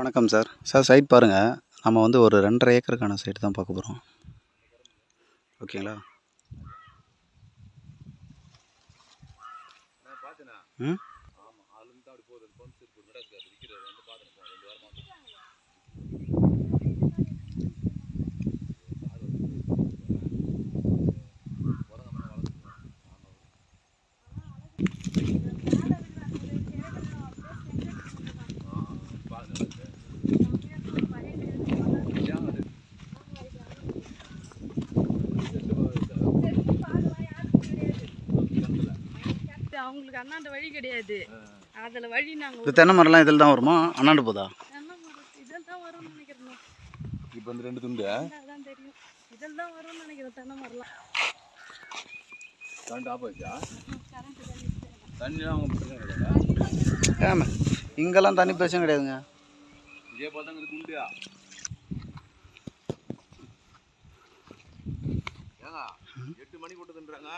வணக்கம் sir. Side பாருங்கள். நம்ம வந்து ஒரு 2.5 ஏக்கருக்கான சைட் தான் பார்க்க போகிறோம். ஓகேங்களா? ம் அவங்களுக்கு அண்ணாண்ட வழி கிடையாது. அதில் வழி நாங்கள் இது தென்னை மரம்லாம் இதில் தான் வருமா? அண்ணாண்டு போதா? தென்னை மரம் இதில் தான் வரும்னு நினைக்கிறேன். இப்போ வந்து 2 துண்டு அதான் தெரியும். இதில் தான் வரும்னு நினைக்கிறேன் தென்னை மரம்லாம். கரண்ட் ஆஃப் ஆச்சா? கரண்ட் தண்ணிலாம் அவங்க பிரச்சனை கிடையாது. ஏன் இங்கெல்லாம் தண்ணி பிரச்சனை கிடையாதுங்க. இதே போல் தான் இது துண்டியா ஏங்க 8 மணிக்கு விட்டுதுன்றாங்க.